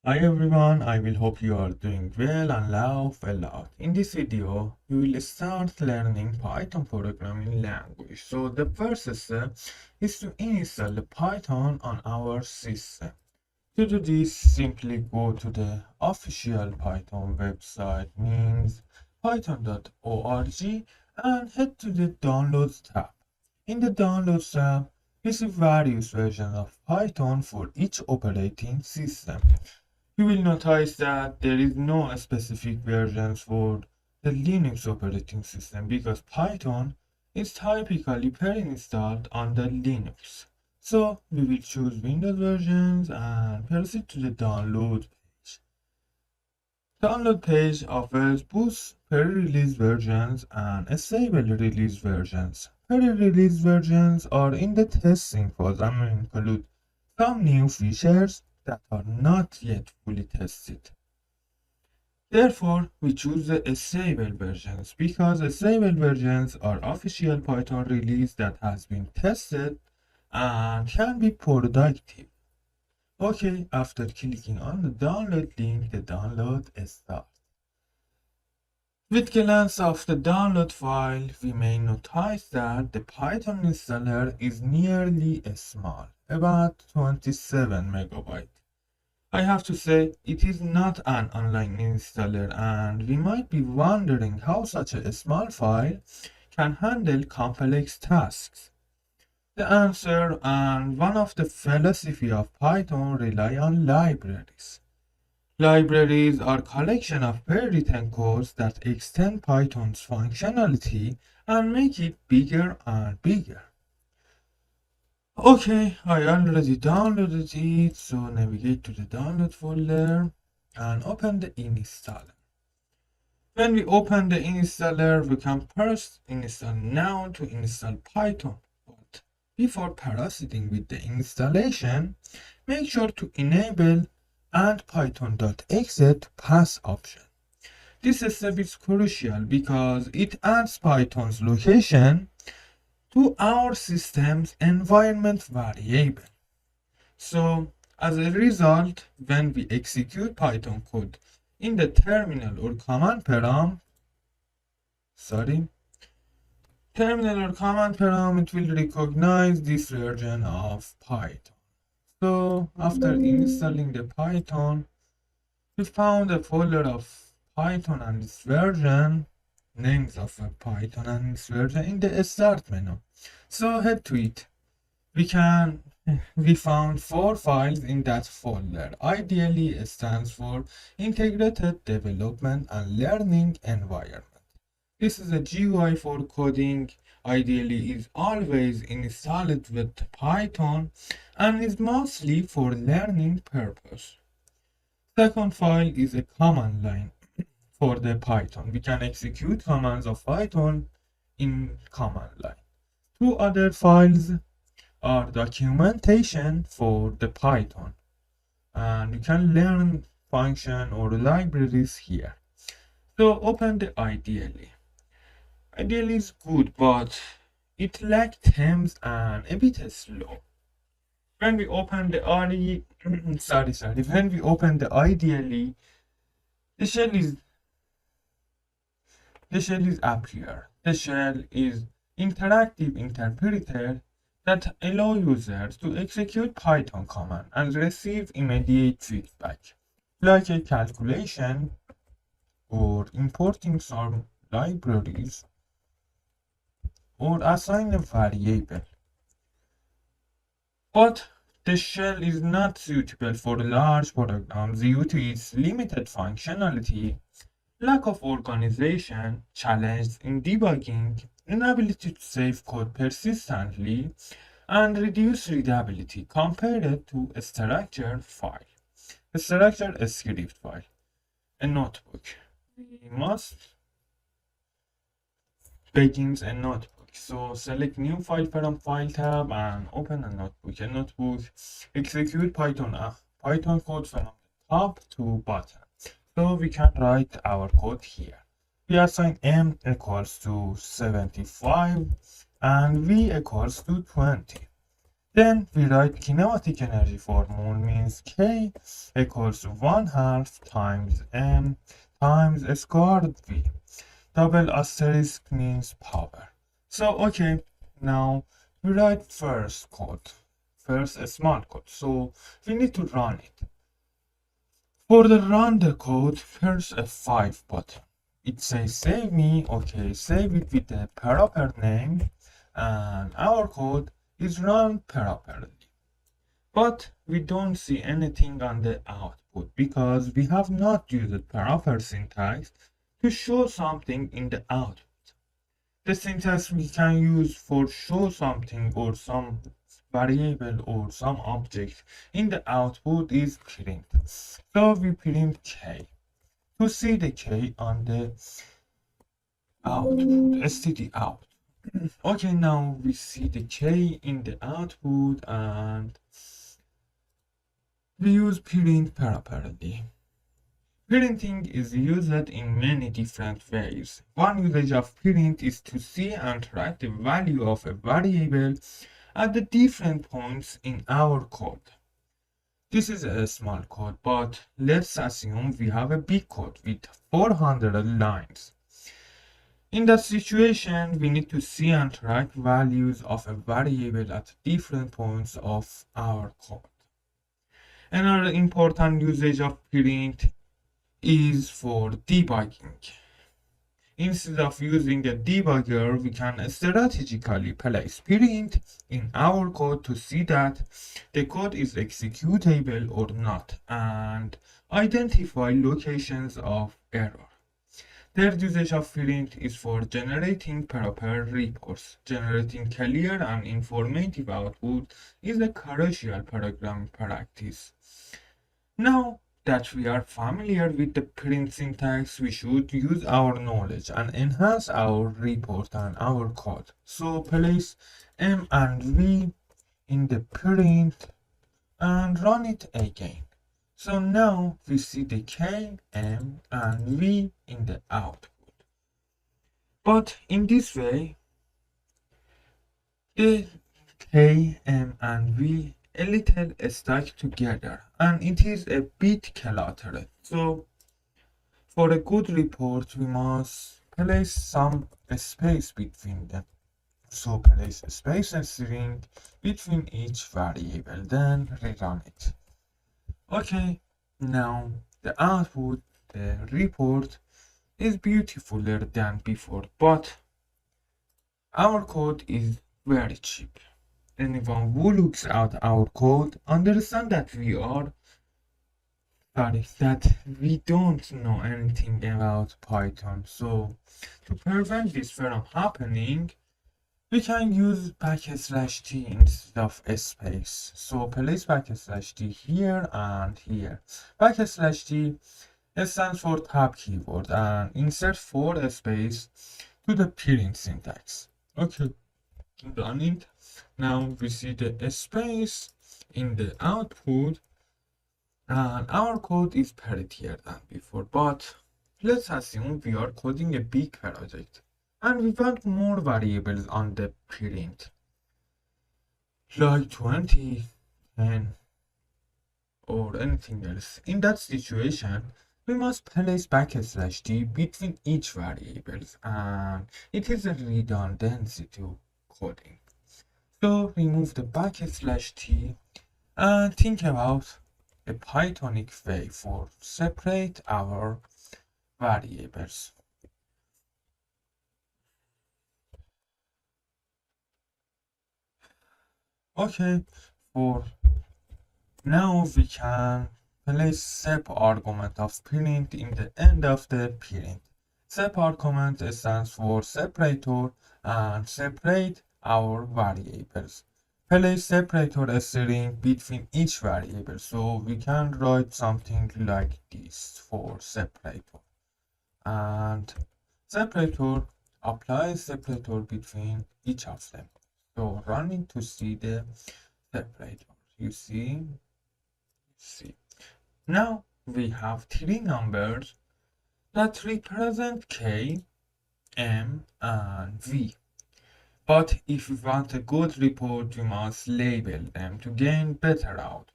Hi everyone, I will hope you are doing well and laugh a lot. In this video, we will start learning Python programming language. So the first step is to install the Python on our system. To do this, simply go to the official Python website, means python.org, and head to the Downloads tab. In the Downloads tab, you see various versions of Python for each operating system. You will notice that there is no specific versions for the Linux operating system because Python is typically pre-installed on the Linux. So we will choose Windows versions and proceed to the download page. Download page offers both pre-release versions and stable release versions. Pre-release versions are in the testing phase and will include some new features that are not yet fully tested. Therefore, we choose the stable versions because stable versions are official Python release that has been tested and can be productive. Okay, after clicking on the download link, the download starts. With glance of the download file, we may notice that the Python installer is nearly small, about 27 megabytes. I have to say, it is not an online installer, and we might be wondering how such a small file can handle complex tasks. The answer and one of the philosophy of Python rely on libraries. Libraries are collection of pre-written codes that extend Python's functionality and make it bigger and bigger. Okay, I already downloaded it, so navigate to the download folder and open the installer. When we open the installer, we can first install now to install Python. But before proceeding with the installation, make sure to enable and python.exit pass option. This step is crucial because it adds Python's location to our system's environment variable. So, as a result, when we execute Python code in the terminal or command prompt, it will recognize this version of Python. So, after installing the Python, we found a folder of Python and this version, names of a Python and this version in the start menu. So head to it. We found 4 files in that folder. Ideally stands for Integrated Development and Learning Environment. This is a GUI for coding. Ideally is always installed with Python and is mostly for learning purpose. Second file is a command line for the Python. We can execute commands of Python in command line. 2 other files are documentation for the Python, and you can learn function or libraries here. So open the IDLE. IDLE is good, but it lacks themes and a bit slow. When we open the when we open the IDLE, the shell is appear. The shell is interactive interpreter that allow users to execute Python command and receive immediate feedback, like a calculation or importing some libraries or assign a variable. But the shell is not suitable for large programs due to its limited functionality, lack of organization, challenges in debugging, inability to save code persistently, and reduced readability compared to a structured file. A structured script file, a notebook. We must begins a notebook. So select new file from file tab and open a notebook. A notebook execute Python code from top to bottom. So we can write our code here. We assign m equals to 75 and v equals to 20. Then we write kinematic energy formula means K equals 1/2 times M times squared V. Double asterisk means power. So okay, now we write first a small code. So we need to run it. For the run the code, first a F5 button. It says save me, okay, save it with the proper name, and our code is run properly. But we don't see anything on the output because we have not used proper syntax to show something in the output. The syntax we can use for show something or some variable or some object in the output is print. So we print K. To see the K on the output, std out. Okay, now we see the K in the output and we use print properly. Printing is used in many different ways. One usage of print is to see and write the value of a variable at the different points in our code. This is a small code, but let's assume we have a big code with 400 lines. In that situation, we need to see and write values of a variable at different points of our code. Another important usage of print is for debugging. Instead of using a debugger, we can strategically place print in our code to see that the code is executable or not and identify locations of error. Third usage of print is for generating proper reports. Generating clear and informative output is a crucial programming practice. Now that we are familiar with the print syntax, we should use our knowledge and enhance our report and our code. So place M and V in the print and run it again. So now we see the K, M, and V in the output. But in this way, the K, M, and V a little stuck together and it is a bit cluttered. So for a good report, we must place some space between them. So place a space and string between each variable, then rerun it. Okay, now the output, the report, is beautifuler than before, but our code is very cheap. Anyone who looks at our code understands that we don't know anything about Python. So to prevent this from happening, we can use \t instead of a space. So place \t here and here. \t stands for tab keyword and insert for space to the print syntax. Okay, done it. Now we see the space in the output and our code is prettier than before, but let's assume we are coding a big project and we want more variables on the print, like 20, 10, or anything else. In that situation, we must place \t between each variables and it is a redundancy to coding. So remove the \t and think about a Pythonic way for separate our variables. Okay, for now we can place sep argument of print in the end of the print. Sep argument stands for separator and separate our variables. Place separator string between each variable, so we can write something like this for separator. And separator applies separator between each of them. So running to see the separator. You see. Now we have three numbers that represent K, M, and V. But if we want a good report, we must label them to gain better output.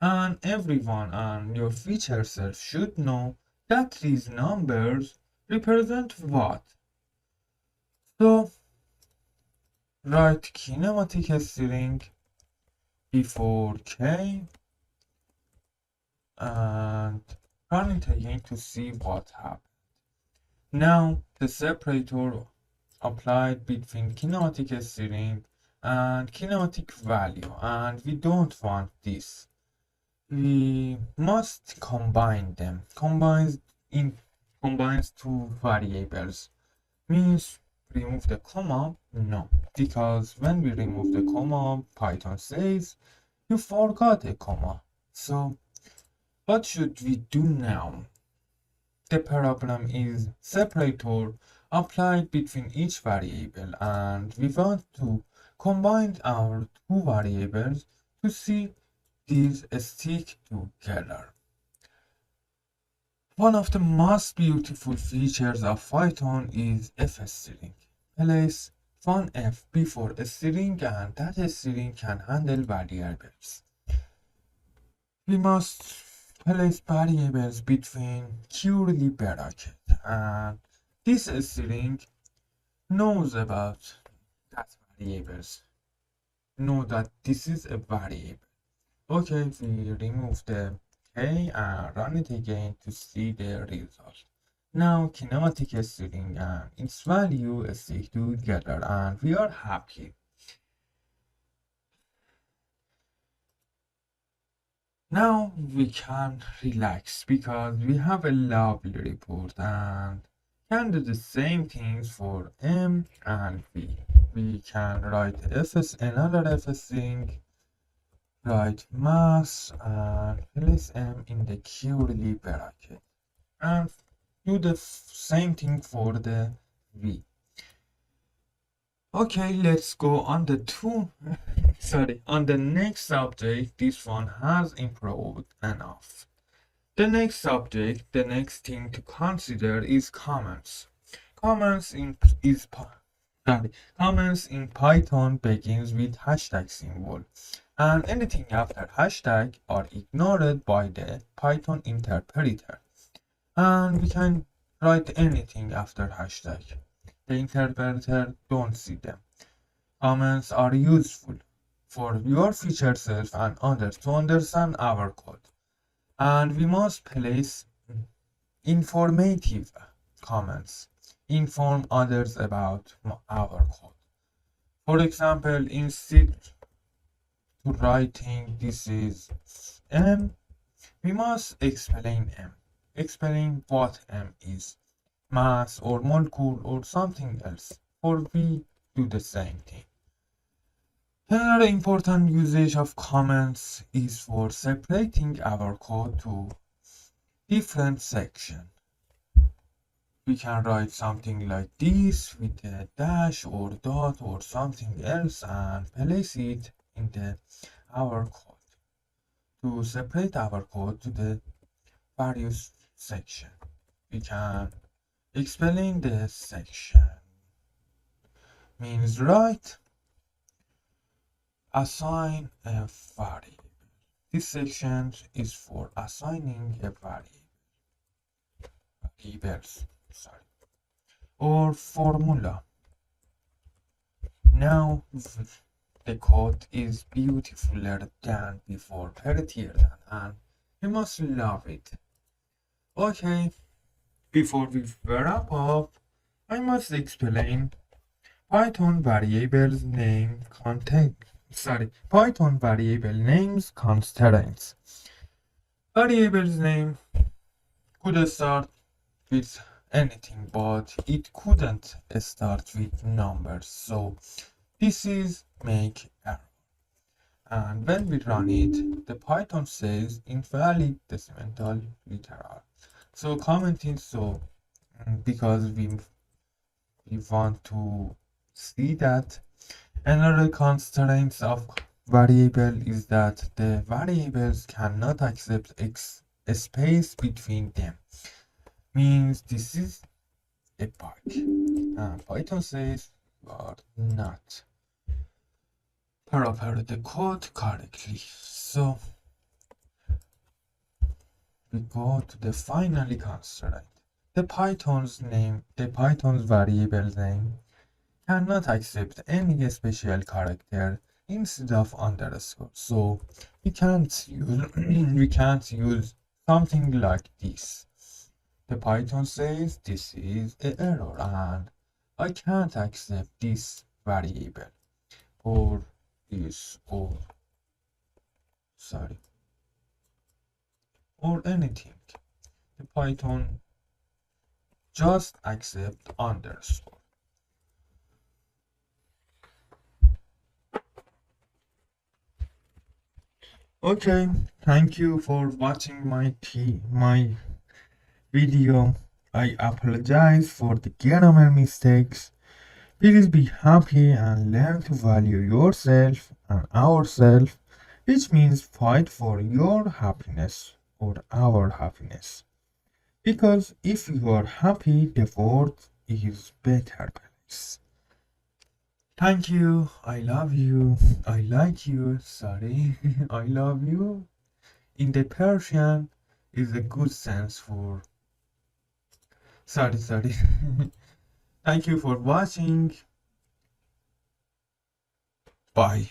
And everyone on your feature set should know that these numbers represent what. So write kinematic string before k and run it again to see what happens. Now the separator applied between kinematic string and kinematic value, and we don't want this. We must combine them. Combines two variables. Means remove the comma? No, because when we remove the comma, Python says you forgot a comma. So what should we do now? The problem is separator applied between each variable, and we want to combine our two variables to see these stick together. One of the most beautiful features of Python is f-string. Place one f before a string and that string can handle variables. We must place variables between curly brackets, and this string knows about that variables. Know that this is a variable. Okay, we remove the k and run it again to see the result. Now kinematic string and its value stick together and we are happy. Now we can relax because we have a lovely report and can do the same things for m and v. We can write another f string, write mass and place m in the curly bracket and do the same thing for the v. Okay, let's go on the on the next subject. This one has improved enough. The next subject, the next thing to consider is comments. Comments in comments in Python begins with hashtag symbol, and anything after hashtag are ignored by the Python interpreter. And we can write anything after hashtag. The interpreter don't see them. Comments are useful for your future self and others to understand our code. And we must place informative comments, inform others about our code. For example, instead to writing this is M, we must explain M. Explain what M is. Mass or molecule or something else, or we do the same thing. Another important usage of comments is for separating our code to different sections. We can write something like this with a dash or dot or something else and place it in our code to separate our code to the various sections. We can explain the section means assign a variable. This section is for assigning a variables, or formula. Now the code is beautifuler than before, prettier than, and you must love it. Okay, before we wrap up, I must explain Python variables name Python variable names constraints. Variables name could start with anything, but it couldn't start with numbers. So this is make error. And when we run it, the Python says invalid decimal literal. So commenting so because we want to see that. Another constraint of variable is that the variables cannot accept a space between them. Means this is a bug. And Python says are not proper the code correctly. So we go to the finally constraint. The Python's variable name cannot accept any special character instead of underscore. So we can't use we can't use something like this. The Python says this is an error and I can't accept this variable or this sorry or anything. The Python just accept underscore. Okay, thank you for watching my video. I apologize for the grammar mistakes. Please be happy and learn to value yourself and ourselves, which means fight for your happiness or our happiness. Because if you are happy, the world is better place. Thank you. I love you. I like you. Sorry. I love you. In the Persian is a good sense for sorry. Thank you for watching. Bye.